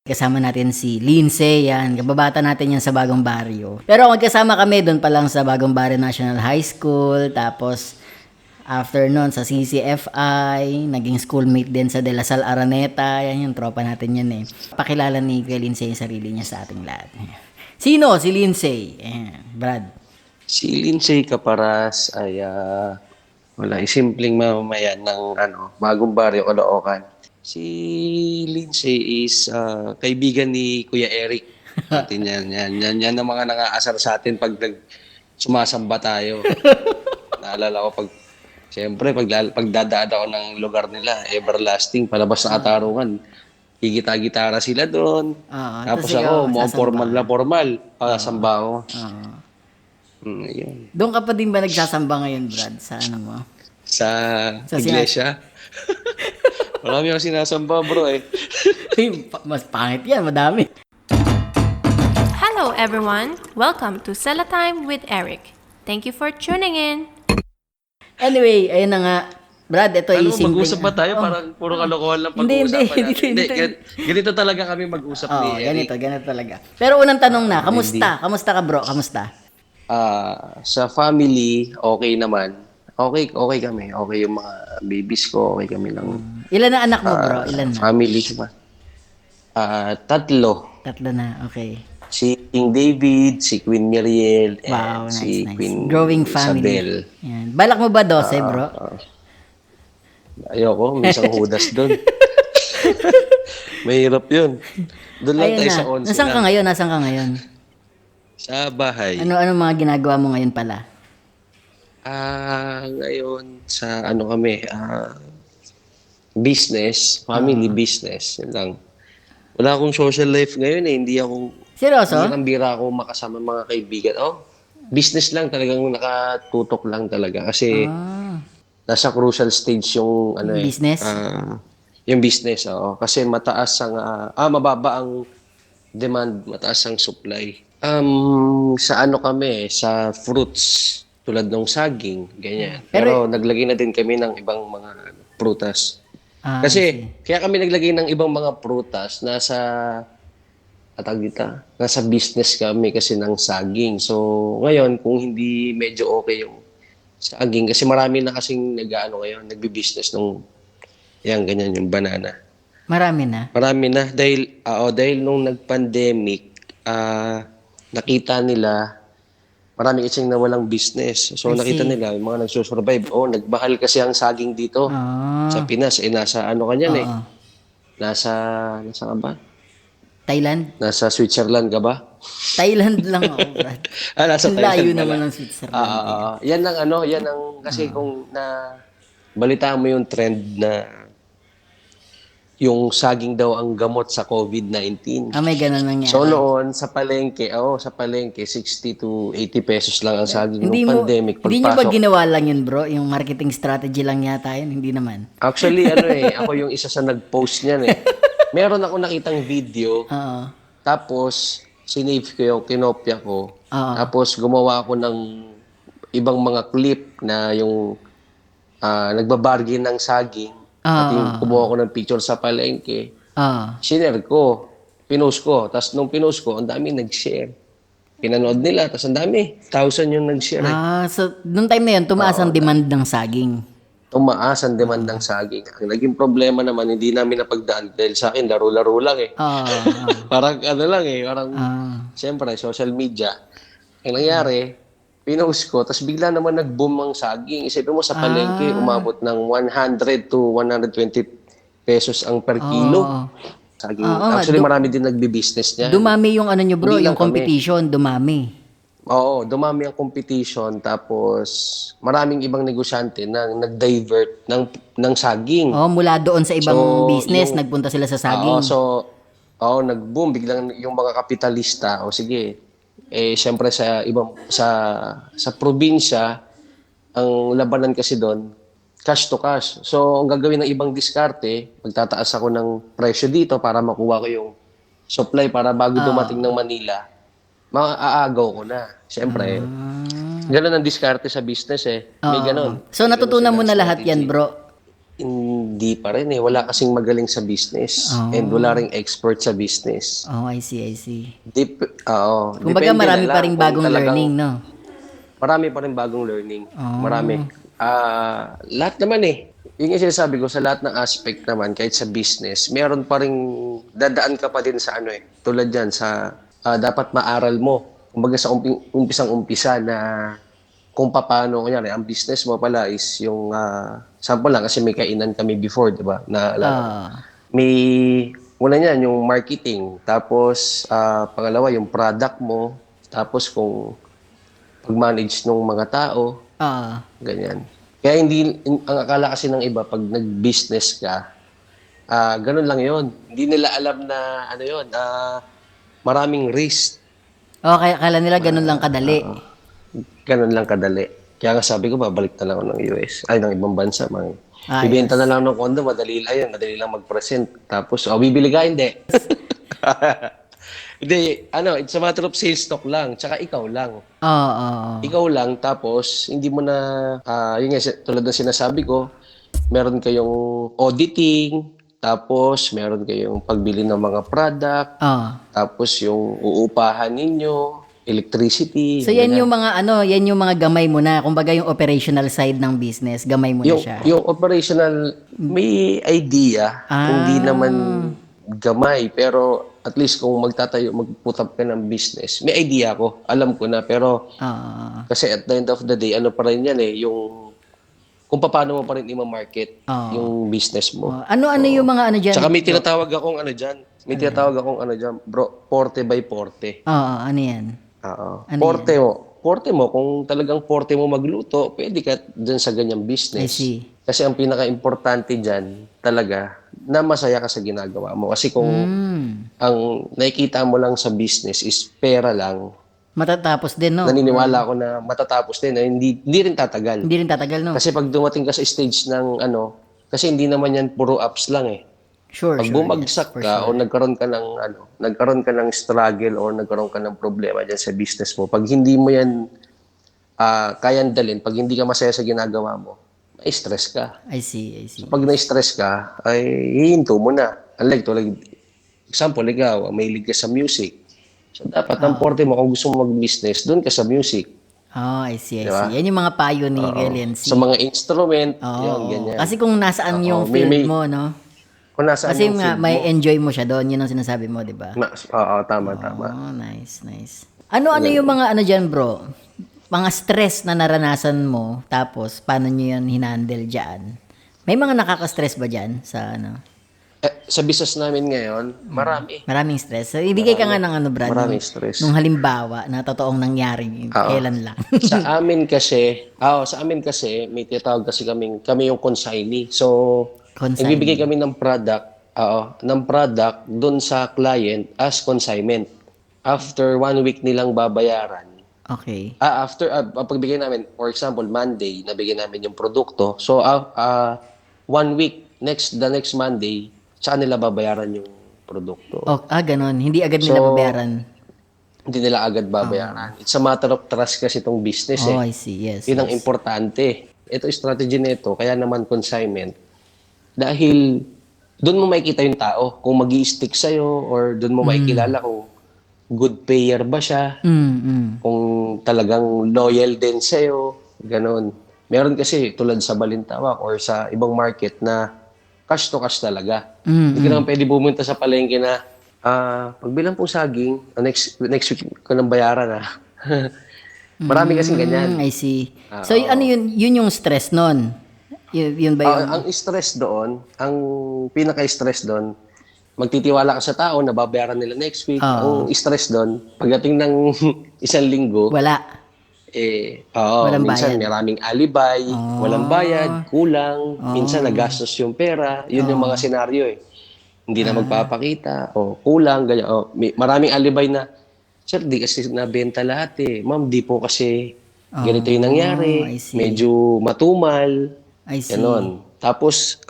Kasama natin si Lindsay, yan. Kababata natin yan sa Bagong Baryo. Pero magkasama kami doon pa lang sa Bagong Baryo National High School. Tapos, after nun, sa CCFI, naging schoolmate din sa De La Salle Araneta. Yan yung tropa natin yan eh. Pakilala ni Kuya Lindsay yung sarili niya sa ating lahat. Sino? Si Lindsay. Ayan, Brad. Si Lindsay Caparas ay simpleng mamamayan ng Bagong Baryo, Caloocan. Si Lindsay is kaibigan ni Kuya Eric. Atin yan ang mga nangaasar sa atin pag sumasamba tayo. Naalala ko siyempre, pag dadaan ako ng lugar nila, everlasting, palabas na katarungan. Gigita-gitara sila doon. Tapos ako, mga formal, samba ako. Yun. Doon ka pa din ba nagsasamba ngayon, Brad? Sa ano mo? Sa iglesia? Marami akong sinasamba, bro eh. Mas pangit yan, madami. Hello everyone! Welcome to Sela Time with Eric. Thank you for tuning in. Anyway, ayun na nga. Brad, ito Ano, simple. mag-usap ba tayo? Parang puro kalokohan lang pag-uusapan natin. Hindi, ganito talaga kami mag-usap ni Eric. Ganito talaga. Pero unang tanong na, kamusta? Kamusta ka, bro? Kamusta? Sa family, okay naman. Okay kami. Okay yung mga babies ko. Okay kami lang. Ilan na anak mo, bro? Ilan na? Family ba? Tatlo. Tatlo na, okay. Si King David, si Queen Miriel, Wow, and nice, si nice. Queen Growing family. Isabel. Yan. Balak mo ba 12, bro? Ayoko, may isang hudas doon. Mahirap yun. Doon lang tayo sa 11 Nasaan ka ngayon? Nasaan ka ngayon? Sa bahay. Ano mga ginagawa mo ngayon pala? Ngayon sa kami, business, family business, yun lang. Wala akong social life ngayon eh, hindi Seryoso? bira ako makasama mga kaibigan. Business lang talagang nakatutok lang talaga kasi nasa crucial stage yung business? Yung business, oo. Kasi mababa ang demand, mataas ang supply. Sa kami, sa fruits, tulad ng saging, ganyan. Pero naglagay na din kami ng ibang mga prutas. Kasi, kaya kami naglagay ng ibang mga prutas, nasa business kami kasi ng saging. So, ngayon, kung hindi medyo okay yung saging, kasi marami na kasing nagbi-business nung, ganyan, yung banana. Marami na? Marami na. Dahil nung nag-pandemic, nakita nila, marami kasing nawalang business. So, nakita nila, yung mga nagsusurvive. Nagbahal kasi ang saging dito sa Pinas. Nasa Nasa ka ba? Thailand? Nasa Switzerland ka ba? Thailand lang ako, Brad. Nasa Thailand layo pala. naman ng Switzerland. Yan ang, kasi kung balitaan mo yung trend na yung saging daw ang gamot sa COVID-19. May ganun nangyari. So noon, sa palengke, 60 to 80 pesos lang ang saging ng pandemic. Hindi nyo ba ginawa lang yun, bro? Yung marketing strategy lang yata yun? Hindi naman. Actually, ako yung isa sa nag-post niyan eh. Meron ako nakitang video, tapos sinave ko yung kinopya ko, tapos gumawa ako ng ibang mga clip na yung nagbabargain ng saging, at yung kumuha ko ng picture sa palengke, sinare ko, pinost ko, tapos nung pinost ko, ang dami nag-share. Pinanood nila, tapos ang dami, 1,000 yung nag-share. So nung time na yun, tumaas ang demand ng saging. Tumaas ang demand ng saging. Ang naging problema naman, hindi namin napagdaan dahil sa akin, laro-laro lang eh. Parang siyempre, social media. Ang nangyari, pinost ko, tapos bigla naman nag-boom ang saging. Isipin mo sa palengke, umabot ng 100 to 120 pesos ang per kilo. Saging. Actually, marami din nagbi-business niya. Dumami yung nyo, bro, Hindi yung lang competition, dumami. Oo, dumami ang competition, tapos maraming ibang negosyante na nag-divert ng saging. Mula doon sa ibang business, nagpunta sila sa saging. Nag-boom biglang yung mga kapitalista. Sige. Siyempre sa probinsya, ang labanan kasi doon, cash to cash. So, ang gagawin ng ibang diskarte, magtataas ako ng presyo dito para makuha ko yung supply para bago dumating ng Manila, maaagaw ko na. Siyempre, ganun ang diskarte sa business eh. May ganun. So, natutunan mo na lahat yan, bro? Hindi pa rin eh. Wala kasing magaling sa business. And wala ring expert sa business. Oh, I see. Oo. Kumbaga Depende marami na pa lang ring kung bagong talagang- learning, no? Marami pa rin bagong learning. Marami. Lahat naman eh. Yung sinasabi ko sa lahat ng aspect naman, kahit sa business, meron pa rin, dadaan ka pa din sa ano eh. Tulad yan, sa dapat maaral mo. Kumbaga sa umpisang-umpisa na kung paano, kunyari, ang business mo pala is yung, sample lang, kasi may kainan kami before, di ba? Naalala ko. May, una niyan, yung marketing. Tapos, pangalawa, yung product mo. Tapos, kung pag-manage ng mga tao, ganyan. Kaya hindi, ang akala kasi ng iba, pag nag-business ka, ganun lang yon. Hindi nila alam na, ano yun, maraming risk. Kala nila ganun lang kadali. Ganun lang kadali. Kaya nga sabi ko, babalik na lang ako ng US. Ay, ng ibang bansa. Ah, Ibenta na lang ng condo, madali lang yan. Madali lang mag-present. Tapos, bibili ka, hindi. Hindi, it's a matter of sales stock lang. Tsaka ikaw lang. Ikaw lang, tapos, hindi mo na, yun nga, tulad ng sinasabi ko, meron kayong auditing, tapos, meron kayong pagbili ng mga product, tapos yung uupahan ninyo, electricity. So yan yung mga yan yung mga gamay mo na, kumbaga yung operational side ng business, gamay mo na siya. Yung operational, may idea, hindi naman gamay, pero at least kung mag-put up ka ng business, may idea ko, alam ko na, pero kasi at the end of the day, ano pa rin yan eh, yung kung paano mo pa rin i-market yung business mo. Ano yung mga dyan? Tsaka may tinatawag akong dyan, bro, 40 by 40. Ano yan? Forte mo, kung talagang forte mo magluto, pwede ka dyan sa ganyang business. I see. Kasi ang pinaka-importante dyan, talaga, na masaya ka sa ginagawa mo. Kasi kung ang nakikita mo lang sa business is pera lang, matatapos din, no? naniniwala ako na matatapos din, na hindi rin tatagal. Hindi rin tatagal, no? Kasi pag dumating ka sa stage ng kasi hindi naman yan puro ups lang eh. Sure, Pag bumagsak ka o nagkaroon ka ng struggle o nagkaroon ka ng problema diyan sa business mo, pag hindi mo yan kayang dalhin, pag hindi ka masaya sa ginagawa mo, may stress ka. I see. So, pag na-stress ka, ay hihinto mo na. Example, ikaw, mahilig ka sa music. So, dapat ang forte mo kung gusto mo mag-business, doon ka sa music. I see. Yan yung mga payo ni Galensi. Sa mga instrument, yun, ganyan. Kasi kung nasaan yung field mo, no? Kung nasaan Kasi yung nga, field may mo. enjoy mo siya doon. Yun ang sinasabi mo, di ba? Tama. Nice. Ano yung mga dyan, bro? Mga stress na naranasan mo, tapos paano nyo yan hinandle dyan? May mga nakaka-stress ba dyan sa Sa business namin ngayon, marami. Maraming stress. So, ibigay ka nga ng Brad. Maraming stress. Nung halimbawa na totoong nangyari, kailan lang. sa amin kasi, may tinatawag kasi kami yung consignee. So, nagbibigay kami ng product, doon sa client as consignment. After 1 week nilang babayaran. Okay. After pagbigay namin, for example, Monday, nabigyan namin yung produkto. So, 1 week, the next Monday, saan nila babayaran yung produkto. Ganon. Hindi agad nila babayaran. Hindi nila agad babayaran. It's a matter of trust kasi itong business eh. I see. Yes. Yun ang importante. Ito strategy nito, kaya naman consignment. Dahil doon mo makikita yung tao kung magi-stick sa'yo or doon mo makikilala kung good payer ba siya, kung talagang loyal din sa'yo, ganon. Meron kasi tulad sa Balintawak or sa ibang market na cash to cash talaga. Hindi ka naman pwede bumunta sa palengke na pagbilang pong saging, next week ko nang bayaran Marami kasing ganyan. I see. So, yun yung stress nun? Yun ba yung... Ang stress doon, ang pinaka-stress doon, magtitiwala ka sa tao na babayaran nila next week. Ang stress doon, pagdating ng isang linggo, wala. Walang minsan bayad. maraming alibay, walang bayad, kulang, minsan nagastos yung pera. Yun yung mga senaryo eh. Hindi na magpapakita, kulang, ganyan. Maraming alibay na, sir, di kasi nabenta lahat eh. Ma'am, di po kasi ganito yung nangyari. I see. Medyo matumal. I see. Ganon. Tapos,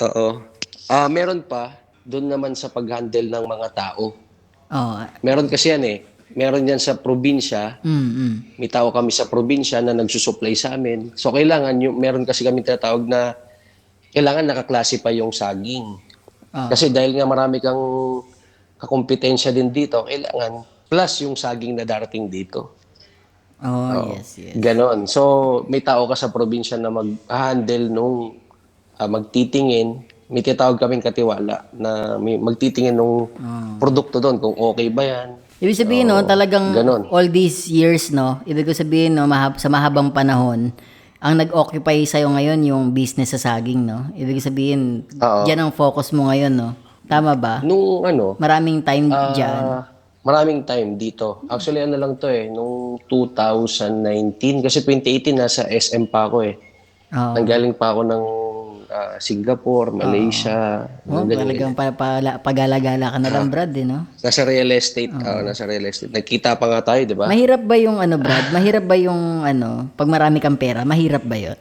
meron pa, doon naman sa pag-handle ng mga tao. Meron kasi yan eh. Meron yan sa probinsya. May tao kami sa probinsya na nagsusupply sa amin. So, kailangan, meron kasi kami tinatawag na kailangan nakaklase pa yung saging. Ah. Kasi dahil nga marami kang kakumpetensya din dito, kailangan plus yung saging na darating dito. Oh, Oo. yes, yes. Ganon. So, may tao ka sa probinsya na mag-handle nung magtitingin. May tinatawag kaming katiwala na may magtitingin nung produkto doon kung okay ba yan. Ibig sabihin, no, talagang ganon. all these years, no, ibig ko sabihin, no, sa mahabang panahon, ang nag-occupy sa'yo ngayon yung business sa saging, no? Ibig sabihin, Oo. diyan ang focus mo ngayon, no? Tama ba? Nung Maraming time diyan. maraming time dito. Actually, ano lang to nung 2019, kasi 2018 nasa SM pa ako Oo. Nanggaling pa ako ng Singapore, Malaysia, Oh, talagang pagala-gala ka na lang, Brad, no? nasa real estate. Nasa real estate. Nagkita pa nga tayo, di ba? Mahirap ba yung Brad? Mahirap ba yung pag marami kang pera? Mahirap ba 'yon?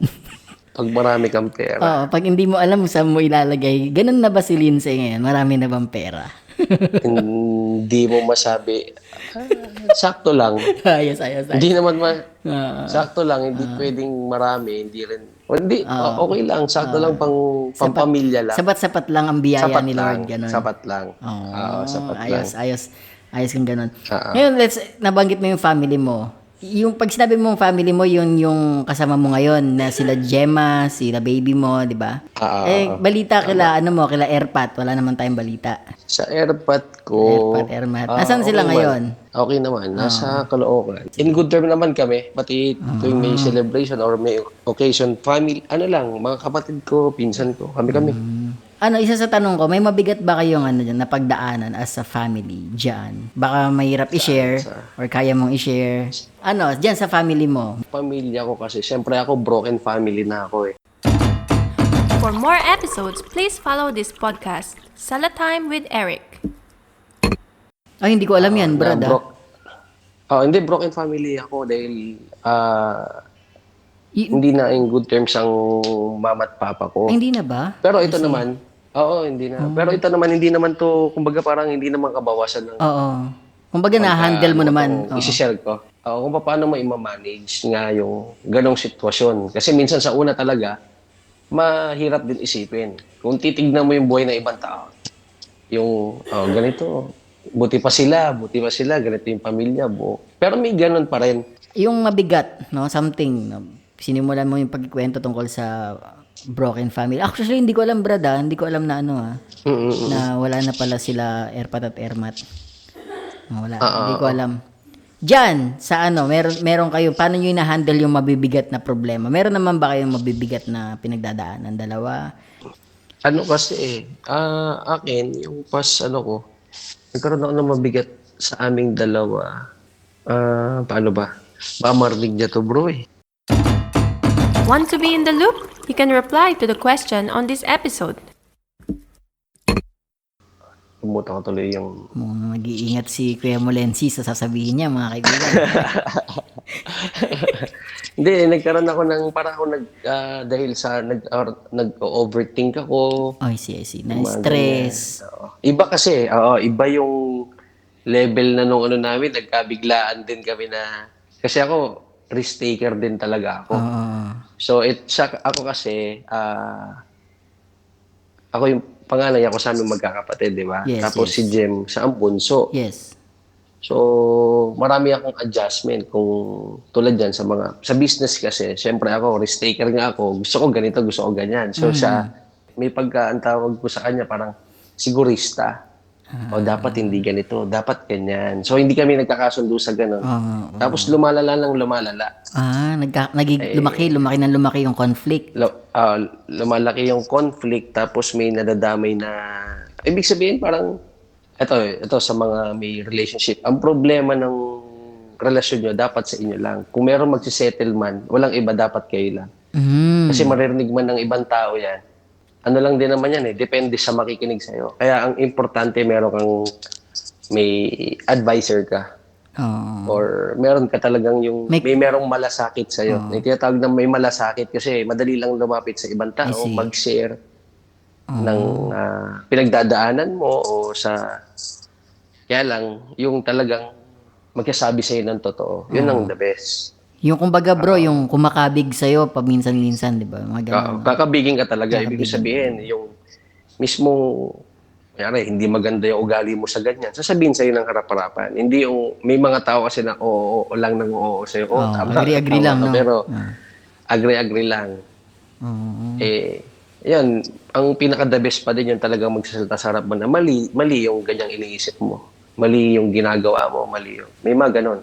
Pag marami kang pera. Oo, pag hindi mo alam saan mo ilalagay. Ganun na ba si Lindsay ngayon? Marami na bang pera? Hindi mo masabi. Sakto lang. ayos. Hindi naman Ah, sakto lang, hindi pwedeng marami, hindi rin. Hindi, okay lang, sakto lang pang-pamilya lang. sapat-sapat lang ang biyaya Sapat ni lang, Lord, ganun. sapat lang. Oo, sapat lang. Ayos kung ganun. Ngayon, nabanggit mo yung family mo. Yung pag sinabi mong family mo, yun yung kasama mo ngayon na sila Gemma, sila baby mo, di ba? Balita kila Airpat, wala naman tayong balita. Sa airpat ko, Airmat. Nasaan sila okay ngayon? Okay naman, nasa Caloocan. In good term naman kami, pati tuwing may celebration or may occasion, family, mga kapatid ko, pinsan ko, kami. Isa sa tanong ko, may mabigat ba kayong dyan, napagdaanan as a family dyan? Baka mahirap i-share or kaya mong i-share. Dyan sa family mo? Pamilya ko kasi, syempre ako, broken family na ako For more episodes, please follow this podcast, Salatime with Eric. Ay, hindi ko alam yan, Brad. Hindi, broken family ako dahil hindi na in good terms ang mama at papa ko. Ay, hindi na ba? Pero ito naman, hindi na. Pero ito naman, hindi naman to, kumbaga parang hindi naman kabawasan ng Oo. Kumbaga na-handle mo naman. isi-share ko. Kung paano mo i-manage nga yung ganong sitwasyon. Kasi minsan sa una talaga, mahirap din isipin. Kung titignan mo yung buhay ng ibang tao, yung ganito, buti pa sila, ganito yung pamilya mo. Pero may ganon pa rin. Yung mabigat, something, sinimulan mo yung pagkikwento tungkol sa broken family. Actually, hindi ko alam, Brad, hindi ko alam na na wala na pala sila Airpat at Airmat. Wala, hindi ko alam. Diyan, sa meron kayo, paano nyo na-handle yung mabibigat na problema? Meron naman ba kayong mabibigat na pinagdadaanan? Dalawa? Kasi, akin, yung ko, nagkaroon ako ng mabigat sa aming dalawa. Paano ba? Baka marinig niya to, bro Want to be in the loop? You can reply to the question on this episode. Kumuta ko tuloy yung... Mag-iingat si Kuya Molensi sa sasabihin niya, mga kaibigan. Hindi, nagkaroon ako ng parang ako dahil sa nag-overthink ako. I see. Na-stress. Iba kasi, iba yung level na nung namin, nagkabiglaan din kami na... Kasi ako, risk taker din talaga ako. So, ako kasi, ako yung panganay ako sa aming magkakapatid, di ba? Yes, Tapos yes. si Jem sa ang bunso. Yes. So, marami akong adjustment kung tulad yan sa business kasi, syempre ako, risk taker nga ako. Gusto ko ganito, gusto ko ganyan. So, siya, may ang tawag ko sa kanya, parang sigurista. O dapat hindi ganito, dapat ganyan. So, hindi kami nagkakasundo sa ganun. Tapos lumalala ng lumalala. Lumaki yung conflict. Lumalaki yung conflict, tapos may nadadamay na... Ibig sabihin parang, ito sa mga may relationship, ang problema ng relasyon nyo, dapat sa inyo lang. Kung meron magsisettle man, walang iba, dapat kayo lang. Kasi maririnig man ng ibang tao yan. Ano lang din naman yan depende sa makikinig sa'yo. Kaya ang importante, may advisor ka. Or meron ka talagang may merong malasakit sa'yo. May tinatawag na may malasakit kasi madali lang lumapit sa ibang tao, mag-share ng pinagdadaanan mo o sa... Kaya lang, yung talagang magkasabi sa'yo ng totoo, yun ang the best. Yung kumbaga bro, yung kumakabig sa'yo paminsan-minsan, di ba? Mga ganun. Kakabigin ka talaga. Ibig sabihin, yung mismong, kaya hindi maganda yung ugali mo sa ganyan. Sasabihin sa'yo ng harap-harapan. Hindi yung, may mga tao kasi na oo lang ng oo sa'yo. Oo, tama. Agree-agree tama lang, ka, no? Pero, agree-agree lang. Yan, ang pinaka-the best pa din yung talagang magsasalita sa harap mo na mali yung ganyang iniisip mo. Mali yung ginagawa mo, mali yung, may mga ganon.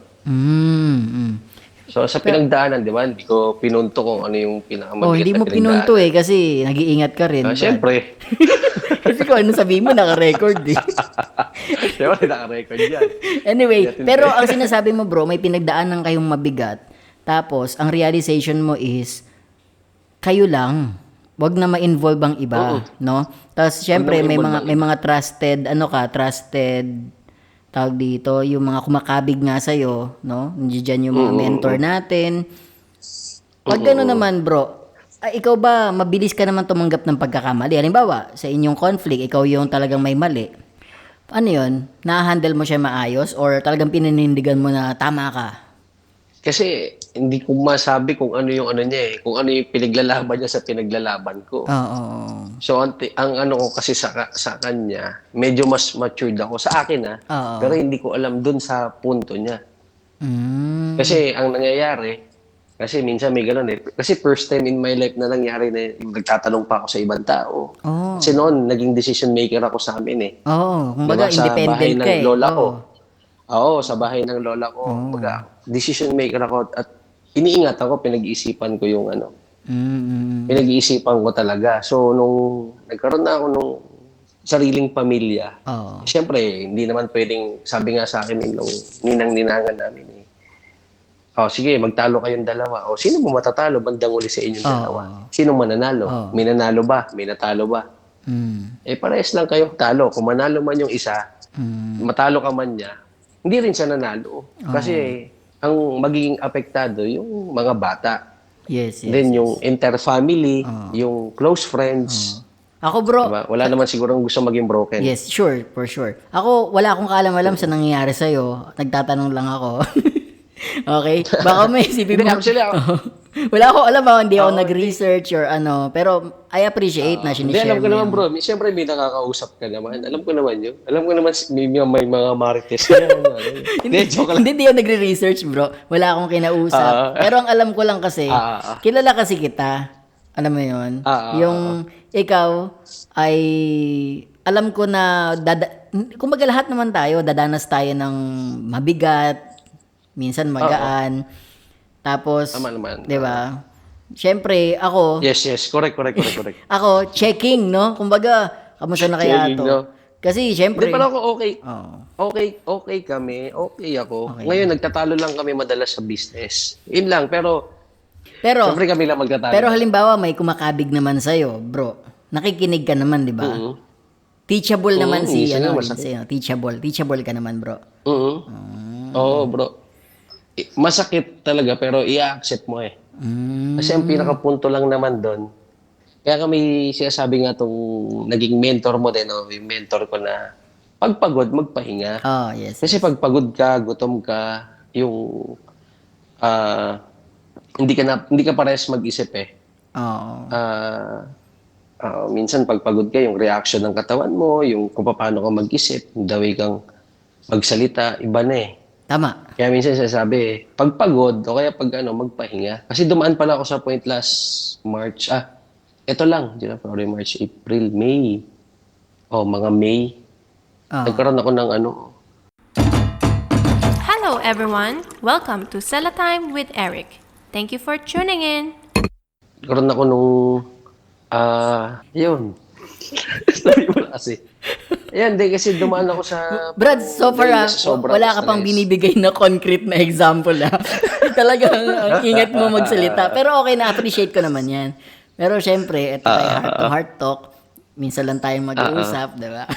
So, sa pinagdaanan, di ba, hindi ko pinunto kung ano yung pinakamabigat Hindi na mo pinunto kasi nag-iingat ka rin. Siyempre. Kasi kung ano sabihin mo, naka-record eh. Siyempre, naka-record yan. Anyway, pero ang sinasabi mo bro, may pinagdaanan kayong mabigat. Tapos, ang realization mo is, kayo lang. Wag na ma-involve ang iba, no? Tapos, syempre, may mga trusted, tawag dito, yung mga kumakabig nga sa'yo, no? Nandiyan yung mga mentor natin. Pag gano'n naman, bro, ikaw ba, mabilis ka naman tumanggap ng pagkakamali? Halimbawa, sa inyong conflict, ikaw yung talagang may mali. Ano yun? Na-handle mo siya maayos or talagang pininindigan mo na tama ka? Kasi, hindi ko masabi kung ano yung ano niya kung ano yung pinaglalaban niya sa pinaglalaban ko. Oo. So, ang ano ko kasi sa kanya, medyo mas matured ako. Sa akin, Oo. pero hindi ko alam dun sa punto niya. Kasi, Kasi, ang nangyayari, kasi minsan may ganun Kasi first time in my life na nangyari na yung nagtatanong pa ako sa ibang tao. Kasi noon, naging decision maker ako sa amin kumbaga, Sa bahay independent ng ka eh. lola ko. Oo, sa bahay ng lola ko. Kumbaga, decision maker ako at iniingat ako, pinag-iisipan ko yung ano. Pinag-iisipan ko talaga. So, nung nagkaroon na ako nung sariling pamilya, siyempre, hindi naman pwedeng, sabi nga sa akin nung ninang-ninangan namin sige, magtalo kayong dalawa. Sino mo matatalo bandang uli sa inyong dalawa? Sino mananalo? May nanalo ba? May natalo ba? Parehas lang kayong talo. Kung manalo man yung isa, matalo ka man niya, hindi rin siya nanalo. Kasi, ang magiging apektado yung mga bata. Yes. Then yung inter-family, yung close friends. Ako bro, Diba? Wala naman sigurong gusto maging broken. yes, sure, for sure. Ako, wala akong kaalam-alam sa nangyayari sa'yo. Nagtatanong lang ako. Okay? Baka may isipin Hindi, mo. actually, Wala akong alam hindi ako nag-research or ano. Pero, I appreciate na Hindi, sinishare alam ko mo naman yan. bro. Siyempre may nakakausap ka naman. Alam ko naman yun. Alam ko naman may mga marites ka naman. Hindi, joke lang. Hindi ako nagre-research, bro. Wala akong kinausap. Pero ang alam ko lang kasi, kilala kasi kita. Alam mo yun? Yung ikaw ay, alam ko na, kumbaga lahat naman tayo, dadanas tayo ng mabigat, minsan magaan. Tapos, Tama naman. di ba? Siyempre, ako, Yes. Correct. ako, checking, no? Kumbaga, kamusta na kaya Checking, to? no? Kasi, siyempre, Hindi, pero ako okay. Oo. Okay kami. Okay ako. Ngayon, nagtatalo lang kami madalas sa business. Yun lang. Pero siyempre kami lang magtatalo. pero halimbawa, may kumakabig naman sa'yo, bro. Nakikinig ka naman, di ba? Teachable naman si, minsan nga Lindsay, teachable. Teachable ka naman, bro. Oo, bro. Masakit talaga, pero i-accept mo Kasi ang pinakapunto lang naman doon, kaya kami sinasabi nga itong naging mentor mo din, yung mentor ko na pagpagod, magpahinga. Yes. Kasi pag pagod ka, gutom ka, yung hindi ka parehas mag-isip Oo. Minsan pag pagod ka, yung reaction ng katawan mo, yung kung paano ka mag-isip, yung the way kang magsalita, iba na Tama. Kaya minsan sasabi, pag pagod, o kaya pag magpahinga. Kasi dumaan pala ako sa point last March. Ito lang, February, March, April, May. Mga May. Nagkaroon ako ng Hello everyone! Welcome to Sella Time with Eric. Thank you for tuning in. Nagkaroon ako nung, yun. Sabi mo na kasi. Ayan, di kasi dumaan ako sa... Brad, so far, dahil sa sobrang wala ka pang stress. binibigay na concrete na example, Talagang ang ingat mo magsalita. Pero okay, na-appreciate ko naman yan. Pero syempre, ito tayo heart-to-heart talk. Minsan lang tayong mag-uusap, di ba?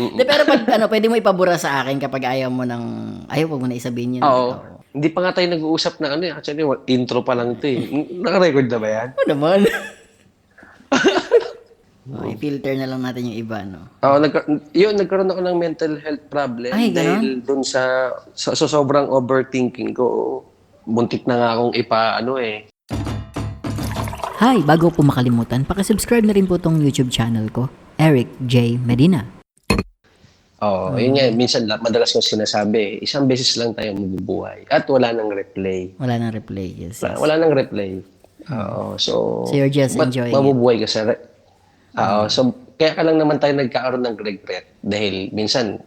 Pero pag pwede mo ipabura sa akin kapag ayaw mo wag mo na isabihin yun. Oo. Hindi pa nga tayo nag-uusap na actually, intro pa lang ito Naka-record na ba yan? Ano naman? I-filter na lang natin yung iba, no? Nagkaroon ako ng mental health problem Ay, ganun? dahil dun sa sobrang overthinking ko. muntik na nga akong Hi, bago po makalimutan, pakisubscribe na rin po tong YouTube channel ko, Eric J. Medina. Yun nga, minsan madalas kong sinasabi, isang beses lang tayo mabubuhay at wala nang replay. Wala nang replay, yes. Wala nang replay. So you're just enjoying it. mabubuhay ka sa so kaya ka lang naman tayo nagkakaroon ng regret dahil minsan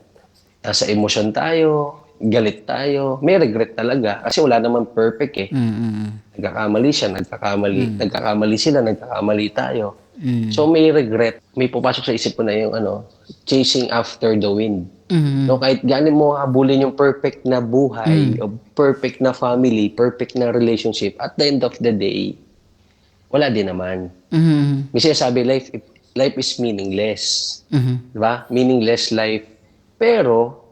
nasa emosyon tayo, galit tayo, may regret talaga kasi wala naman perfect eh. Nagkakamali siya, nagkakamali sila, nagkakamali tayo. So may regret, may pupasok sa isip ko na yung chasing after the wind. No, kahit gaano mo habulin yung perfect na buhay, o perfect na family, perfect na relationship, at the end of the day, wala din naman. May sinasabi, life is meaningless. Diba? Meaningless life. Pero,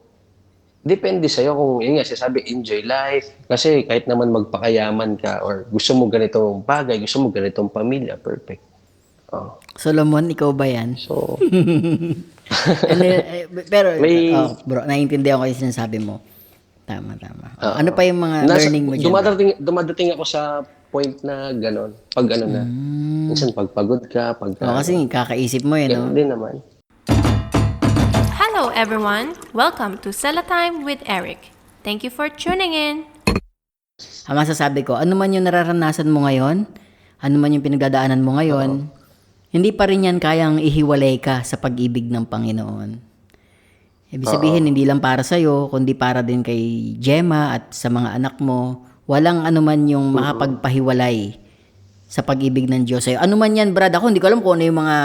depende sa'yo kung, yun nga, sinasabi, enjoy life. Kasi kahit naman magpakayaman ka or gusto mo ganitong bagay, gusto mo ganitong pamilya, perfect. Solomon, ikaw ba yan? So, Pero, May- bro, naiintindihan ko yung sinasabi mo. Tama. Ano pa yung mga learning mo dyan? dumadating ako sa point na gano'n. Pag na. Minsan pagpagod ka, Kasi kakaisip mo yun, no? Ganun din naman. Hello everyone, welcome to Sella Time with Eric. Thank you for tuning in. Ang masasabi ko, ano man yung nararanasan mo ngayon, ano man yung pinagdadaanan mo ngayon, hindi pa rin yan kayang ihiwalay ka sa pag-ibig ng Panginoon. Ibig sabihin, hindi lang para sa'yo, kundi para din kay Gemma at sa mga anak mo. Walang anuman yung makapagpahiwalay sa pag-ibig ng Diyos sa'yo. Ano man yan, Brad? Ako hindi ko alam kung ano yung mga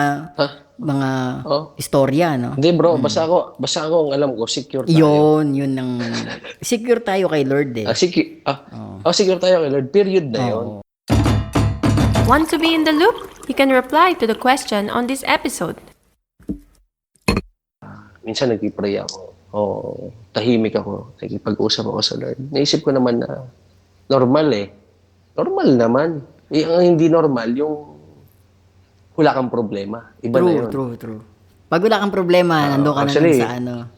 istorya, no? Hindi bro, basta ako ang alam ko, secure tayo. Yun ang secure tayo kay Lord eh. Secure tayo kay Lord. Period na yun. Want to be in the loop? You can reply to the question on this episode. Minsan nagpipray ako. Tahimik ako. Nagkipag-usap ako sa Lord. Naisip ko naman na normal eh. Normal naman. Ang hindi normal, yung wala kang problema. Iba na yun. True. Pag wala kang problema, nandun ka actually, na lang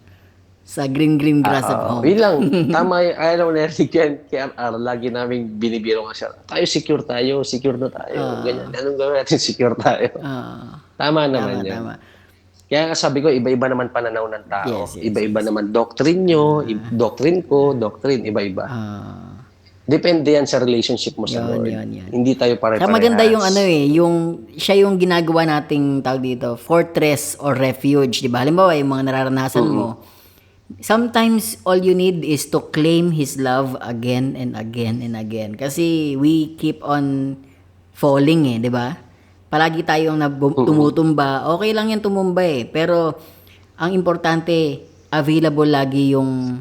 sa green grass of home. Yun lang. Tama yung, ayaw na narinig yan. Kaya lagi namin binibiro nga siya. Secure na tayo. Ganyan. Anong gawin natin? Secure tayo. Tama naman yan. Tama. Kaya sabi ko, iba-iba naman pananaw ng tao. Yes. Iba-iba naman doctrine nyo, doctrine ko, doctrine, iba-iba. Depende yan sa relationship mo sa Lord. Yun. Hindi tayo pare-parehas. Kaya maganda yung siya yung ginagawa nating tawag dito, fortress or refuge, di ba? Halimbawa, yung mga nararanasan mo, sometimes all you need is to claim His love again and again and again. Kasi we keep on falling di ba? Palagi tayong tumutumba. Okay lang yan tumumba pero ang importante, available lagi yung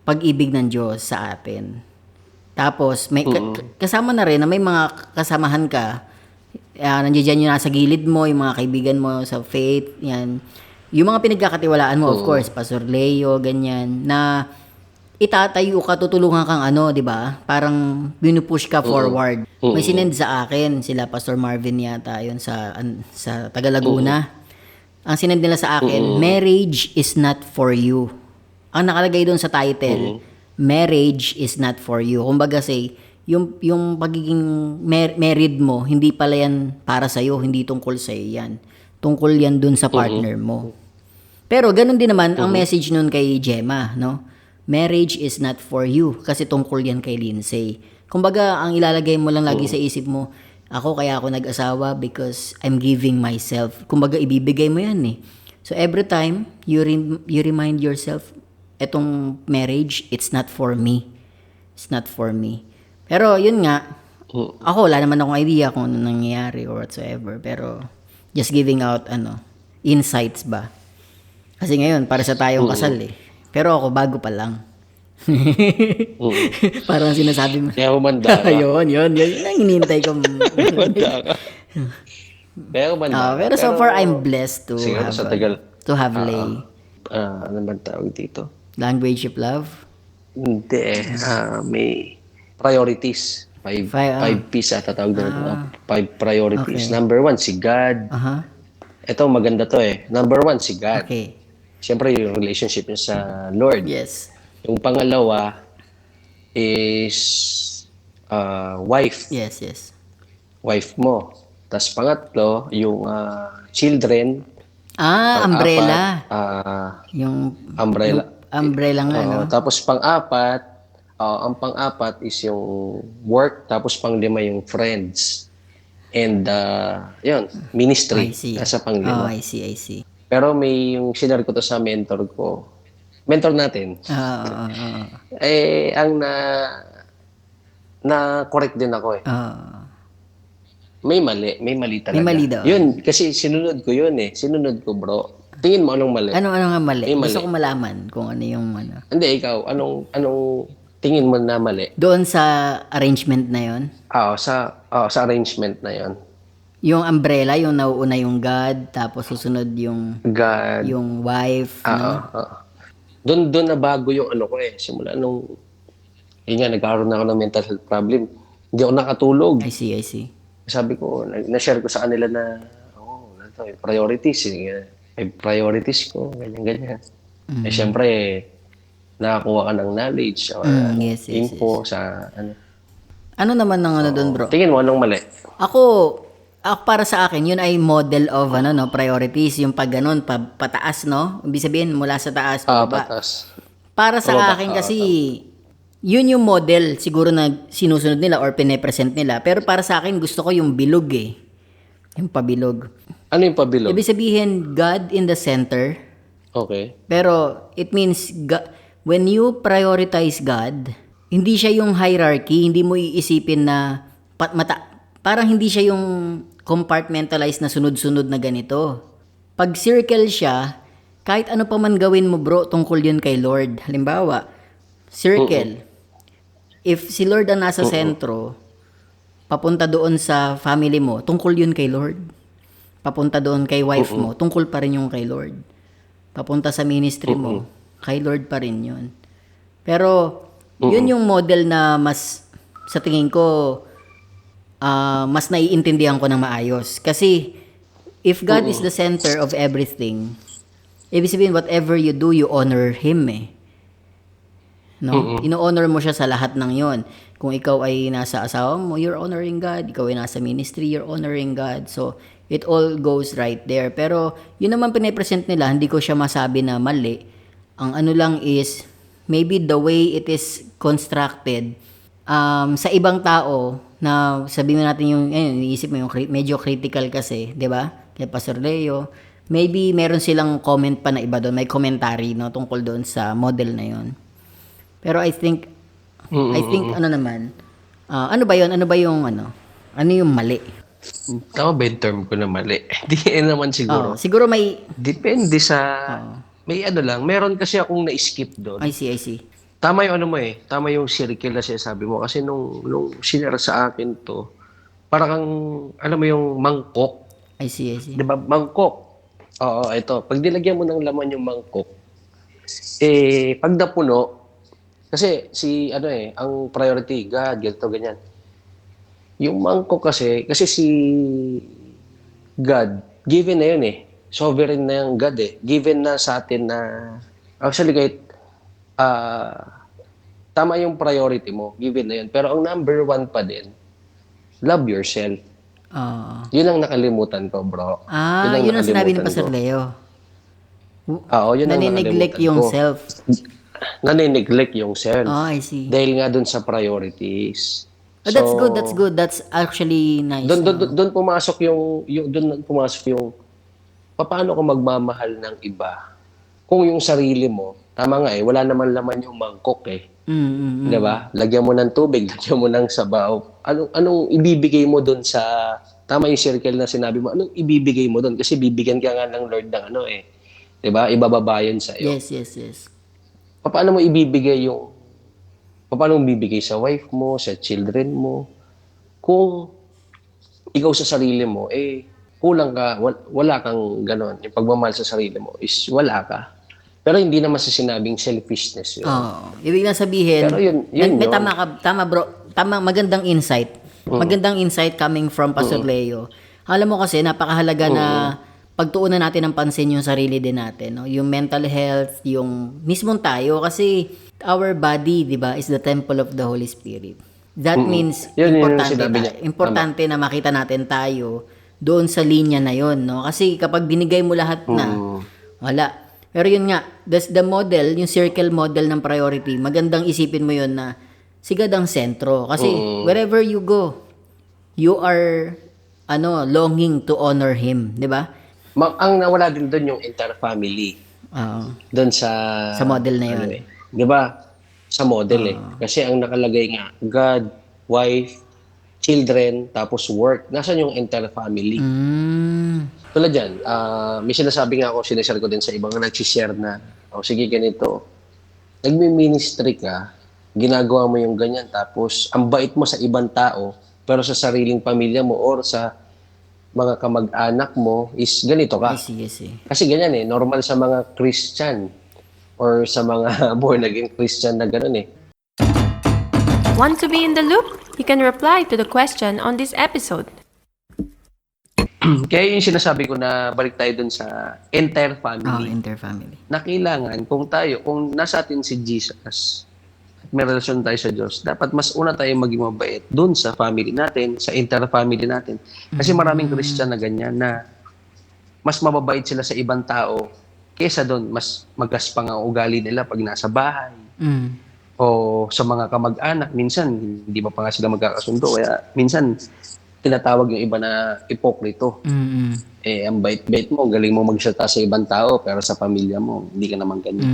pag-ibig ng Diyos sa atin. Tapos, may kasama na rin na may mga kasamahan ka, nandiyan dyan yung nasa gilid mo, yung mga kaibigan mo sa faith, yan. Yung mga pinagkakatiwalaan mo, of course, Pastor Leo, ganyan, na itatayo ka, tutulungan kang di ba? Parang binupush ka forward. May sinend sa akin, sila Pastor Marvin yata, yun sa Taga Laguna. Ang sinend nila sa akin, marriage is not for you. Ang nakalagay doon sa title, marriage is not for you. Kumbaga yung pagiging married mo, hindi pala yan para sa'yo, hindi tungkol sa'yo yan. Tungkol yan dun sa partner mo. Pero ganun din naman ang message nun kay Gemma, no? Marriage is not for you kasi tungkol yan kay Lindsay. Kumbaga, ang ilalagay mo lang lagi sa isip mo, kaya ako nag-asawa because I'm giving myself. Kumbaga, ibibigay mo yan So every time you remind yourself, etong marriage, it's not for me. It's not for me. Pero yun nga, ako wala naman akong idea kung ano nangyayari or whatsoever. Pero just giving out insights ba. Kasi ngayon, para sa tayong kasal Pero ako, bago pa lang. Parang sinasabi mo. Kaya humanda ka. yun. Yun ang hinihintay ko. Humanda ka. Kaya humanda ka. Pero so far, I'm blessed to siguro have sa tagal. Lay. Ano ba tawag dito? Language of love? Hindi may priorities. Five P's ata tawag dito. 5 priorities. Okay. Number 1, si God. Ito, maganda to Number 1, si God. Okay. Siyempre, yung relationship niya sa Lord. Yes. Yung pangalawa is wife. Yes, yes. Wife mo. Tapos pangatlo, yung children. Umbrella. Yung Umbrella. umbrella nga, no? Tapos pang-apat, ang pang-apat is yung work. Tapos pang-lima yung friends. And, yun, I ministry. see. Nasa Oh, pang-lima. I see, I see. Pero may yung sinare ko to sa mentor ko. Mentor natin. Oo. Ang na-correct din ako eh. May mali talaga. May mali daw. Yun, kasi sinunod ko yun eh. Sinunod ko, bro. Tingin mo anong mali? Ano nga mali? May mali. Gusto ko malaman kung ano yung ano. Hindi, ikaw. Anong tingin mo na mali? Doon sa arrangement na yon, Sa arrangement na yon. yung umbrella, yung nauuna yung God, tapos susunod yung God. yung wife, no? Doon na bago yung ano ko eh. Simula nung, yun nga, nagkaroon na ako ng mental health problem. Hindi ako nakatulog. I see. Sabi ko, na-share ko sa kanila na, priorities. Priorities ko, ganyan. Siyempre, nakakuha ka ng knowledge or yes, info sa ano. Ano naman ng ano doon, bro? Tingin mo, anong mali? Ako para sa akin, yun ay model of priorities, yung pag ganun, pataas, no? Ibig sabihin, mula sa taas, pababa. Patas. Para sa akin kasi, yun yung model siguro na sinusunod nila or pine-present nila. Pero para sa akin, gusto ko yung bilog eh. Yung pabilog. Ano yung pabilog? Ibig sabihin, God in the center. Okay. Pero it means, when you prioritize God, hindi siya yung hierarchy, hindi mo iisipin na parang hindi siya yung compartmentalized na sunod-sunod na ganito. Pag circle siya, kahit ano pa man gawin mo, bro, tungkol yun kay Lord. Halimbawa, circle. If si Lord ang nasa sentro, papunta doon sa family mo, tungkol yun kay Lord. Papunta doon kay wife mo, tungkol pa rin yung kay Lord. Papunta sa ministry mo, kay Lord pa rin yun. Pero, yun yung model na mas, sa tingin ko, mas naiintindihan ko ng maayos. Kasi, if God is the center of everything, ibig sabihin, whatever you do, you honor Him eh. No? Ino-honor mo siya sa lahat ng yon. Kung ikaw ay nasa asawa mo, you're honoring God. Ikaw ay nasa ministry, you're honoring God. So, it all goes right there. Pero, yun naman pinipresent nila, hindi ko siya masabi na mali. Ang ano lang is, maybe the way it is constructed, sa ibang tao, na sabihin natin yung, iniisip mo yung medyo critical kasi, di ba? Kay Pastor Leo, maybe meron silang comment pa na iba doon, may commentary no, tungkol doon sa model na yon. Pero I think ano naman, ano ba yun? Ano yung mali? Tama ba yung term ko na mali? Hindi naman siguro. Siguro may... Depende sa... May ano lang. Meron kasi akong na-skip doon. I see. Tama yung ano mo eh. Tama yung circle na sinasabi mo. Kasi nung sinara sa akin to, parang alam mo yung mangkok. I see. Diba? Mangkok. Oo, ito. Pag nilagyan mo ng laman yung mangkok, pag napuno, kasi ang priority, God, ganito, ganyan. Yung mangkok kasi si God, given na yun eh. Sovereign na yung God eh. Given na sa atin na, actually kahit, tama yung priority mo, given na yun. Pero ang number one pa din, love yourself. Yun ang nakalimutan ko, bro. Yun ang sinabi ni Pastor Leo. Yun ang Nanineglect nakalimutan yung ko. self. Nanineglect yung self. I see. Dahil nga dun sa priorities. That's good. That's actually nice. Doon pumasok yung paano ko magmamahal ng iba. Kung yung sarili mo, tama nga wala naman laman yung mangkok eh. Diba? Lagyan mo ng tubig, lagyan mo ng sabaw. Anong ibibigay mo doon sa, tama yung circle na sinabi mo, anong ibibigay mo doon? Kasi bibigyan ka nga ng Lord ng diba? Ibababa yun sa'yo. Yes. Paano mo bibigay sa wife mo, sa children mo? Kung ikaw sa sarili mo, kulang ka, wala kang ganon. Yung pagmamahal sa sarili mo is wala ka. Pero hindi naman sa sinabing selfishness yun. Ibig na sabihin, pero yun. Tama bro, magandang insight. Magandang insight coming from Pastor Leo. Alam mo kasi, napakahalaga na pagtuunan natin ng pansin yung sarili din natin, no? Yung mental health, yung mismong tayo, kasi our body, di ba, is the temple of the Holy Spirit. That means Yun yung importante, sinabi niya. importante na makita natin tayo doon sa linya na yon, no? Kasi kapag binigay mo lahat na, wala. Pero yun nga, that's the model, yung circle model ng priority, magandang isipin mo yon na sigad ang sentro. Kasi wherever you go, you are longing to honor him, di ba? Ang nawala din doon yung interfamily. Oo. Doon sa... Sa model na yun. Di ba? Sa model Kasi ang nakalagay nga, God, wife, children, tapos work. Nasaan yung interfamily? Tulad dyan, may sinasabi nga ako, sinashare ko din sa ibang nagsishare na, sige ganito, nagmi-ministry ka, ginagawa mo yung ganyan, tapos ang bait mo sa ibang tao, pero sa sariling pamilya mo or sa mga kamag-anak mo is ganito ka. I see. Kasi ganyan normal sa mga Christian or sa mga born again Christian na gano'n Want to be in the loop? You can reply to the question on this episode. Kaya yung sinasabi ko na balik tayo dun sa interfamily. Interfamily. Na kailangan, kung nasa atin si Jesus, at may relasyon tayo sa Diyos, dapat mas una tayo maging mabait dun sa family natin, sa interfamily natin. Kasi maraming Christian na ganyan na mas mababait sila sa ibang tao kesa dun, mas magaspang ang ugali nila pag nasa bahay. O sa mga kamag-anak, minsan, hindi pa nga sila magkakasundo. Kaya minsan, tinatawag yung iba na ipokrito. Ang bait-bait mo, galing mo magsalita sa ibang tao, pero sa pamilya mo, hindi ka naman ganyan.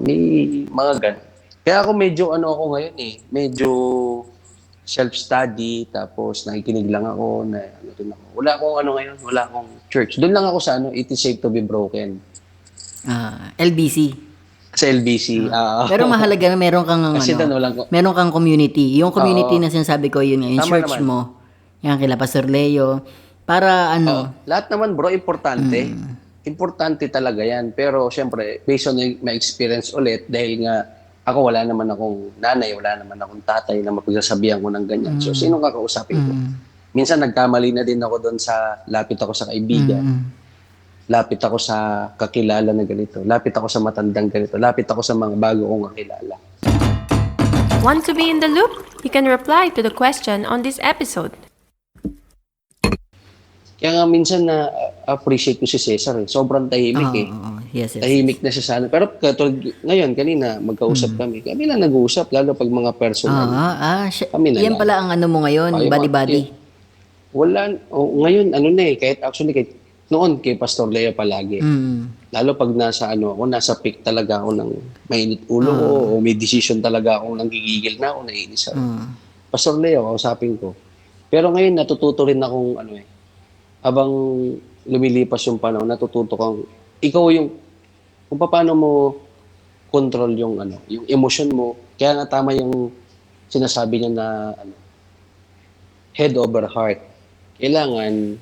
May mga ganun. Kaya ako medyo ako ngayon medyo self-study, tapos nakikinig lang ako, rin ako. Wala akong ngayon, wala akong church. Doon lang ako sa It is Safe to be Broken. LBC. Sa LBC. Pero mahalaga na meron kang Kasi meron kang community. Yung community na sinasabi ko yun, yung Tama church naman. mo, yan kila Pastor Leo, para lahat naman bro, importante. Importante talaga yan. Pero syempre, based on my experience ulit, dahil nga ako wala naman akong nanay, wala naman akong tatay na mapagsasabihan ko ng ganyan. So, sinong kakausapin ko? Minsan nagkamali na din ako doon sa lapit ako sa kaibigan. Lapit ako sa kakilala na ganito. Lapit ako sa matandang ganito. Lapit ako sa mga bago kong kakilala. Want to be in the loop? You can reply to the question on this episode. Kaya nga minsan na-appreciate ko si Cesar. Sobrang tahimik Yes. Tahimik na siya sana. Pero ngayon, kanina, magkausap kami. Kami lang nag-uusap, lalo pag mga personal. Kami na yan lang. pala ang mo ngayon, body-body. Wala. Ngayon, kahit noon kay Pastor Leo palagi. Lalo pag nasa nasa peak talaga ako ng mainit ulo ko, o may decision talaga akong nanggigigil na ako, naiinis ako. Pastor Leo, kausapin ko. Pero ngayon, natututo rin akong habang lumilipas yung panahon, natututo kang, ikaw kung paano mo control yung emotion mo. Kaya nga tama yung sinasabi niya na head over heart. Kailangan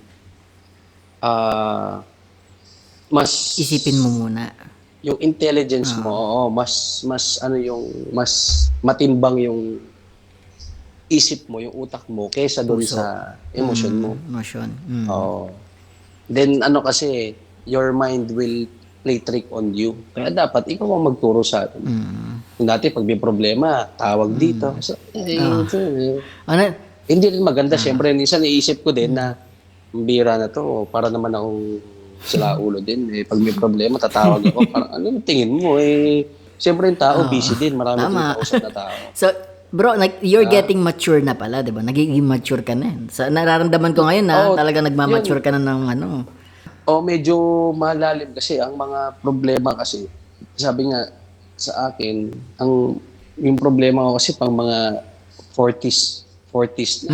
mas Isipin mo muna. yung intelligence mo, mas matimbang yung isip mo, yung utak mo kaysa doon sa emotion mo. Emotion. Then kasi your mind will play trick on you. Kaya dapat ikaw ang magturo sa atin. Kung dati pag may problema, tawag dito. So, hindi rin maganda. Siyempre, minsan iisip ko din na bira na to, para naman akong sila ulo din. Pag may problema, tatawag ako. Parang, tingin mo? Siyempre yung tao, busy din. Marami din kausap na tao. So, bro, you're getting mature na pala, di ba? Nagiging mature ka na. So, nararamdaman ko ngayon na talaga nagmamature ka na ng medyo malalim kasi ang mga problema kasi. Sabi nga sa akin, yung problema ko kasi pang mga 40s na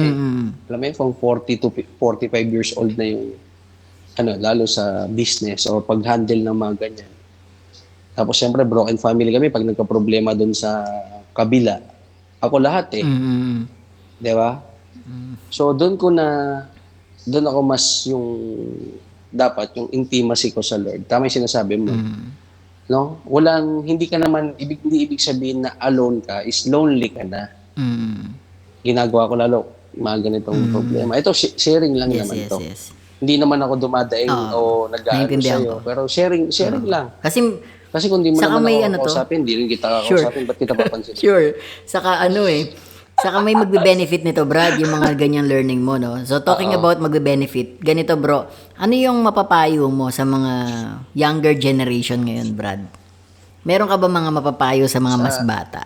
Alam mo yun, from 40 to 45 years old na yung lalo sa business or pag-handle ng mga ganyan. Tapos siyempre broken family kami pag nagka-problema doon sa kabila. Ako lahat Di ba? So doon ako mas yung dapat yung intimacy ko sa Lord. Tama yung sinasabi mo. No? Hindi ibig sabihin na alone ka, is lonely ka na. Ginagawa ko lalo mga ganitong problema. Ito, sharing lang naman to. Hindi naman ako dumadaing o nag-aano sa'yo. Pero sharing lang. Kasi Kasi kung di mo Saka naman may ako ano to? kakausapin, di rin kita Sure. kakausapin, ba't kita papansin? Sure. Saka may magbe-benefit nito, Brad, yung mga ganyang learning mo, no? So, talking about magbe-benefit, ganito, bro, ano yung mapapayo mo sa mga younger generation ngayon, Brad? Meron ka ba mga mapapayo sa mga mas bata?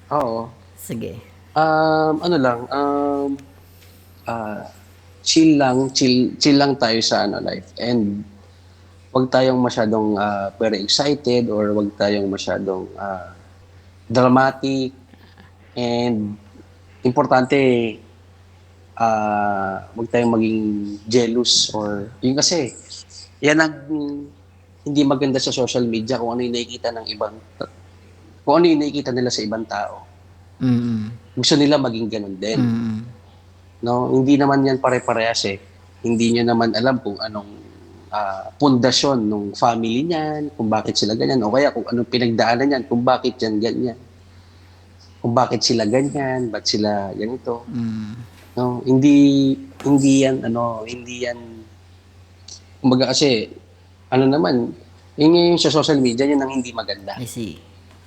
Oo. Sige. Ano lang, chill lang tayo sa life. And wag tayong masyadong very excited or wag tayong masyadong dramatic. And importante, wag tayong maging jealous or yun kasi yan ang hindi maganda sa social media kung ano yung nakikita nila sa ibang tao. Mm. Gusto nila maging ganun din. Mm. No, hindi naman yan pare-parehas eh. Hindi nyo naman alam kung anong pundasyon ng family niyan, kung bakit sila ganyan, o kaya kung anong pinagdaanan niyan, kung bakit yan ganyan. Kung bakit sila ganyan, ba't sila ganito. No, hindi yan, kumbaga kasi, yung sa social media, yun ang hindi maganda. I see.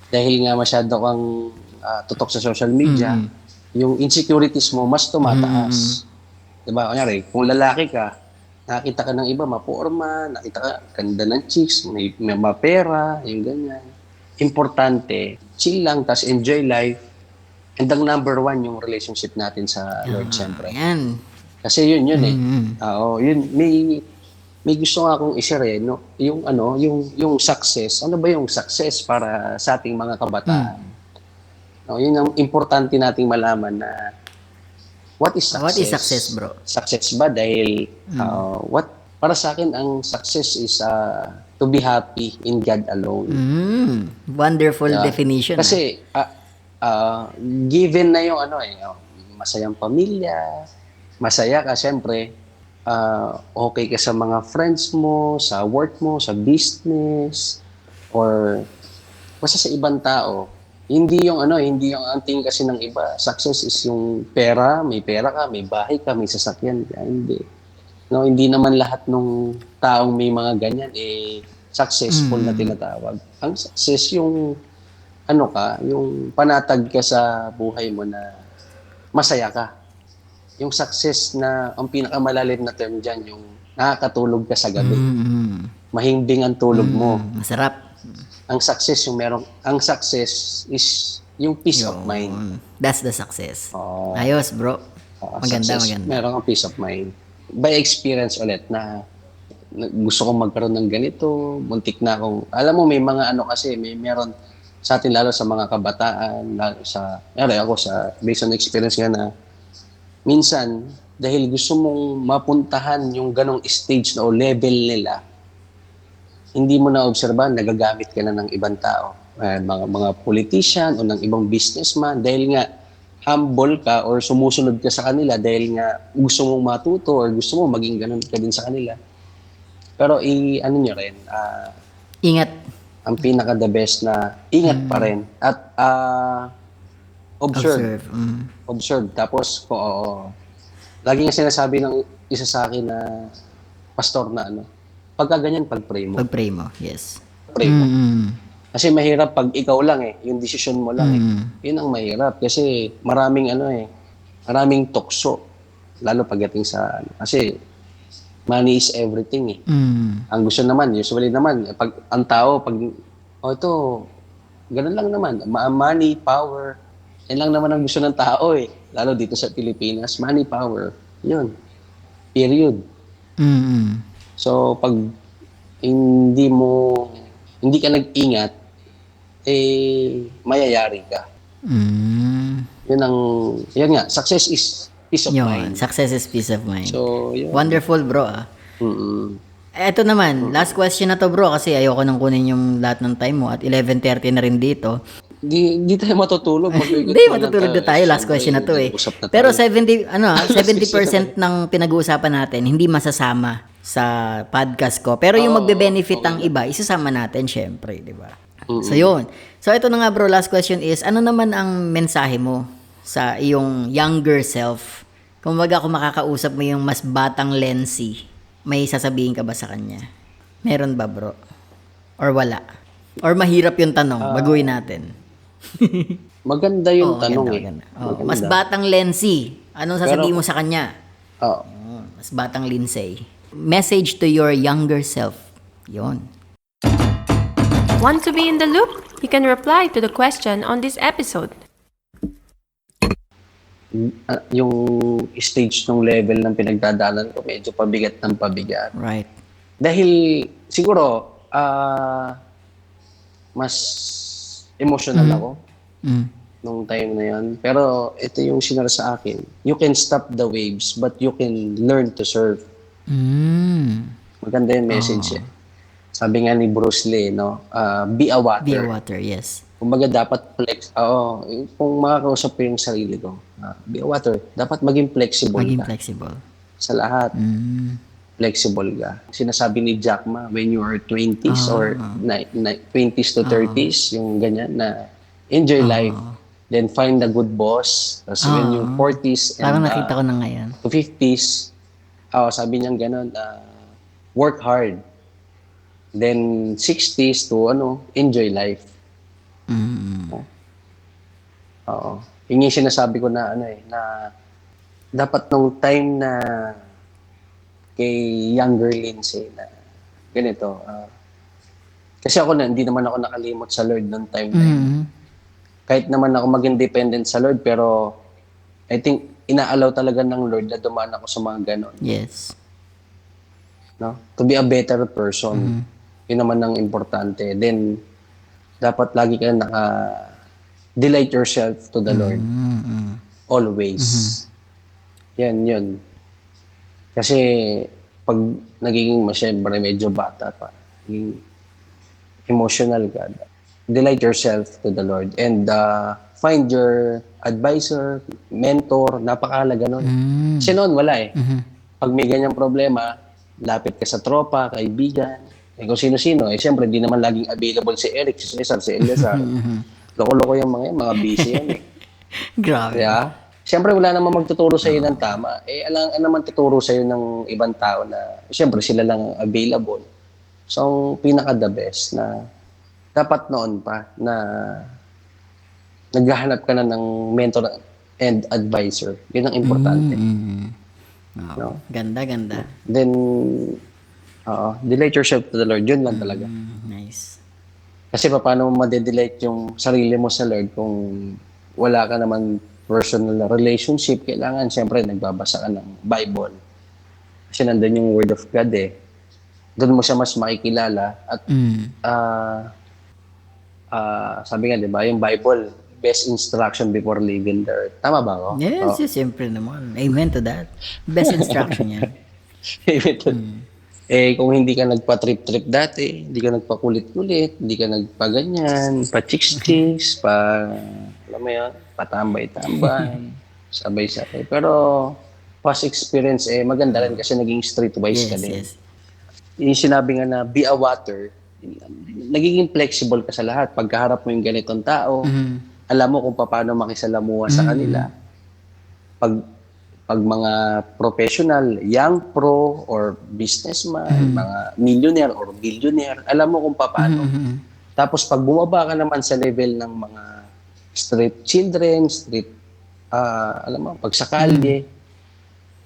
Dahil nga masyado kang tutok sa social media, yung insecurities mo mas tumataas. Diba? Kunyari, kung lalaki ka, nakita ka ng iba, maporma, nakita ka, ganda ng chicks, may mapera, yung ganyan. Importante, chill lang, tas enjoy life. And ang number one, yung relationship natin sa Lord, syempre. Ayan. Kasi yun eh. Oo, yun, may gusto nga akong i-share no? Yung success. Ano ba yung success para sa ating mga kabataan? No, yun ang importante nating malaman na what is success? What is success, bro? Success ba dahil para sa akin ang success is to be happy in God alone. Wonderful definition. Kasi given na yung masayang pamilya, masaya ka syempre, okay ka sa mga friends mo, sa work mo, sa business, or basta sa ibang tao. Hindi yung ang tingin kasi ng iba. Success is yung pera, may pera ka, may bahay ka, may sasakyan ka. Hindi. No, hindi naman lahat ng taong may mga ganyan successful na tinatawag. Ang success yung yung panatag ka sa buhay mo na masaya ka. Yung success na ang pinakamalalim na term diyan yung nakakatulog ka sa gabi. Mahimbing ang tulog mo. Masarap. Ang success is yung peace of mind. That's the success. Oo. Ayos, bro. Maganda. Meron kang peace of mind. By experience ulit na gusto kong magkaroon ng ganito, muntik na akong, alam mo may mga meron sa atin lalo sa mga kabataan, based on experience nga na minsan dahil gusto mong mapuntahan yung ganong stage o level nila, hindi mo na obserbahan, nagagamit ka na ng ibang tao. Mga politician o ng ibang businessman dahil nga humble ka or sumusunod ka sa kanila dahil nga gusto mong matuto or gusto mo maging ganun ka din sa kanila. Pero nyo rin, Ingat. ang pinaka-the best na ingat pa rin at observe. Observe. Tapos, lagi nga sinasabi ng isa sa akin na pastor na pagka ganyan, pag-pray mo. Pag-pray mo, yes. Pray mo. Kasi mahirap pag ikaw lang yung decision mo lang Yun ang mahirap kasi maraming maraming tukso lalo pagdating sa kasi money is everything Ang gusto naman, usually naman pag ang tao ito ganun lang naman, money, power. Yan lang naman ang gusto ng tao lalo dito sa Pilipinas, money, power. Yun. Period. So pag hindi ka nag-ingat, mayayari ka. Yun nga, success is peace of mind. Success is peace of mind. So, yun. Wonderful, bro. Eto naman, last question na to, bro, kasi ayoko nang kunin yung lahat ng time mo at 11:30 na rin dito. Di tayo matutulog. Hindi, matutulog na tayo. Last question na to Pero 70% ng pinag-uusapan natin, hindi masasama sa podcast ko. Pero yung magbe-benefit ang iba, isasama natin syempre, di ba? So yun. So ito na nga bro, last question is, ano naman ang mensahe mo sa iyong younger self? Kung makakausap mo yung mas batang Lency, may sasabihin ka ba sa kanya? Meron ba bro? Or wala? Or mahirap yung tanong? Baguhin natin. Maganda yung Oo, tanong maganda, eh. maganda. Oo, Maganda. mas batang Lency. Anong sasabihin mo sa kanya? Oo. Mas batang Lindsay. Message to your younger self. Yon. Want to be in the loop? You can reply to the question on this episode. Yung stage ng level ng pinagdadaanan ko, medyo pabigat ng pabigat. Right. Dahil siguro, mas emotional ako Mm. nung time na yan. Pero ito yung sinara sa akin. You can stop the waves, but you can learn to surf. Mm. Maganda yung message eh. Sabi nga ni Bruce Lee, no? Be a water. Be a water, yes. Kumbaga dapat flex. Oo, kung makakausap ko yung sarili ko, be a water. Dapat maging flexible Maging ka flexible. sa lahat. Flexible ka. Sinasabi ni Jack Ma, when you are 20s or 20s to 30s, yung ganyan na enjoy life. Then find a good boss. Tapos when yung 40s and Parang nakita ko na ngayon. to 50s, sabi niya gano'n, work hard. Then 60s to enjoy life. Oo. Yun yung sinasabi ko na na dapat nung time na kay younger Lindsay na ganito. Kasi ako hindi naman ako nakalimot sa Lord nung time na yun. Kahit naman ako maging dependent sa Lord, pero I think inaalaw talaga ng Lord na dumaan ako sa mga ganon. Yes. No? To be a better person. Yun naman ang importante. Then, dapat lagi ka delight yourself to the Lord. Always. Yan, yun. Kasi, pag nagiging masyempre medyo bata pa, naging emotional ka, delight yourself to the Lord. And find your advisor, mentor, napakahalaga nun. Kasi noon, wala eh. Pag may ganyang problema, lapit ka sa tropa, kaibigan, kung sino-sino. Siyempre, di naman laging available si Eric, si Cesar, si Eliazar. Loko-loko yung mga busy yan eh. Grabe. Kaya, siyempre, wala namang magtuturo sa'yo ng tama. Alam naman tuturo sa'yo ng ibang tao na, siyempre, sila lang available. So, ang pinaka-the best na dapat noon pa na naghahanap ka na ng mentor and advisor. Yun ang importante. No? Ganda, ganda. Then, delight yourself to the Lord. Yun lang talaga. Nice. Kasi paano mo ma-delight yung sarili mo sa Lord kung wala ka naman personal relationship? Kailangan, siyempre, nagbabasa ka ng Bible. Kasi nandun yung Word of God eh. Doon mo siya mas makikilala. At sabi nga, di ba, yung Bible, best instruction before leaving the earth. Tama ba ako? Yes, yes, siyempre naman. Amen to that. Best instruction yan. Kung hindi ka nagpa-trip-trip dati, hindi ka nagpakulit-kulit, hindi ka nagpaganyan, pa-chicks-chicks, alam mo yun, patambay-tambay, sabay-sabay. Pero, past experience, maganda rin kasi naging streetwise ka din. Yes. Yung sinabi nga na, be a water, nagiging flexible ka sa lahat. Pagkaharap mo yung ganitong tao, alam mo kung paano makisalamuha sa kanila. Pag mga professional, young pro or businessman, mga millionaire or billionaire, alam mo kung paano. Tapos pag bumaba ka naman sa level ng mga street children, alam mo, pag sa kalye,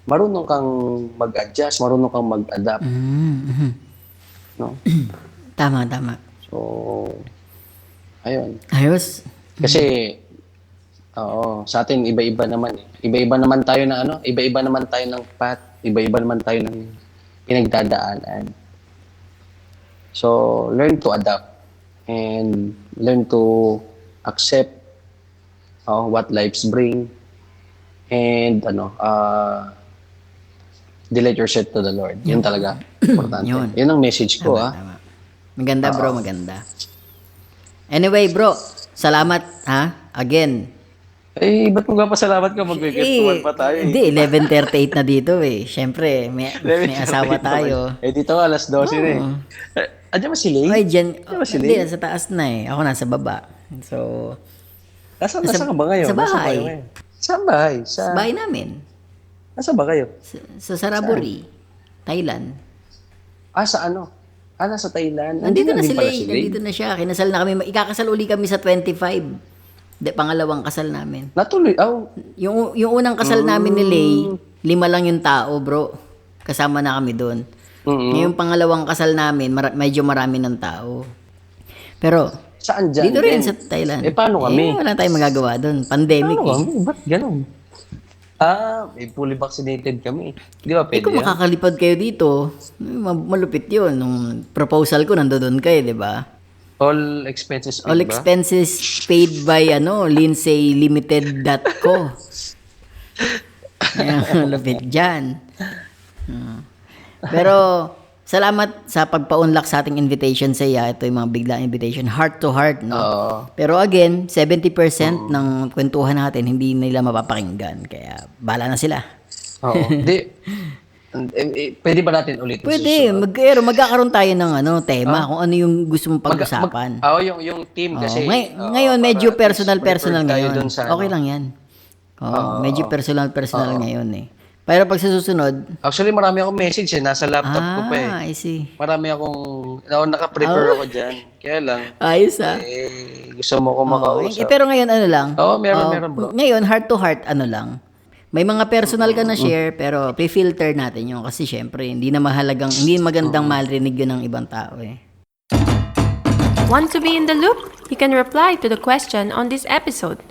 marunong kang mag-adjust, marunong kang mag-adapt. No? Tama, tama. So, ayun. Ayos. Kasi, sa atin, iba-iba naman eh. Iba-iba naman tayo ng iba-iba naman tayo ng path, iba-iba naman tayo ng pinagdadaanan. So, learn to adapt and learn to accept what lives bring and delight yourself to the Lord. Yun talaga. Importante. Yun ang message ko. Tama. Maganda bro, maganda. Anyway bro, salamat again. Ba't mo nga pasalamat ka? Mag-virtual pa tayo eh. Hindi, 11:38 na dito eh. Siyempre, may asawa tayo. Dito alas 12 na eh. Andiyan ba si Lay? Ay, dyan. si Hindi, Lay? nasa taas na eh. Ako nasa baba. So, Nasaan ka ba ngayon? Sa bahay. Saan bahay? sa bahay namin. Nasaan ba kayo? Sa Saraburi, Thailand. Sa ano? Nasa Thailand. Nandito na din si pala Lay. Nandito na siya. Kinasal na kami. Ikakasal uli kami sa 25. Pangalawang kasal namin. Natuloy. Oh, Yung unang kasal namin ni Lay, 5 lang yung tao, bro. Kasama na kami doon. Ngayong pangalawang kasal namin, medyo marami ng tao. Pero, saan dyan? dito rin sa Thailand. Paano kami? Wala tayong magagawa doon. Pandemic Paano eh. kami? Ba't ganun? Fully vaccinated kami. Di ba pwede Kung yan? makakalipad kayo dito, malupit yun. Nung proposal ko, nandoon kayo, di ba? All expenses paid All ba? expenses paid by linseylimited.co. Malupit dyan. Pero, salamat sa pagpa-unlock sa ating invitation sa iya. Ito yung mga biglang invitation. Heart to heart, no? Oo. Pero again, 70% ng kwentuhan natin, hindi nila mapapakinggan. Kaya, bala na sila. Oo. Pwede ba natin ulit? Pwede, magkakaroon tayo ng tema kung ano yung gusto mong pag-usapan. Yung team kasi. Ngayon, medyo personal tayo ngayon. dun sa, Okay lang yan. Medyo personal ngayon eh. Pero pag sa susunod, Actually, marami akong message nasa laptop ko pa eh. I see. Marami akong, naka-prepare ako dyan. Kaya lang, Ayos gusto mo ko makausap. pero ngayon ano lang? Oo, meron bro. Ngayon, heart to heart, ano lang? May mga personal ka na share, pero pre-filter natin yun. Kasi syempre, hindi magandang marinig yun ng ibang tao eh. Want to be in the loop? You can reply to the question on this episode.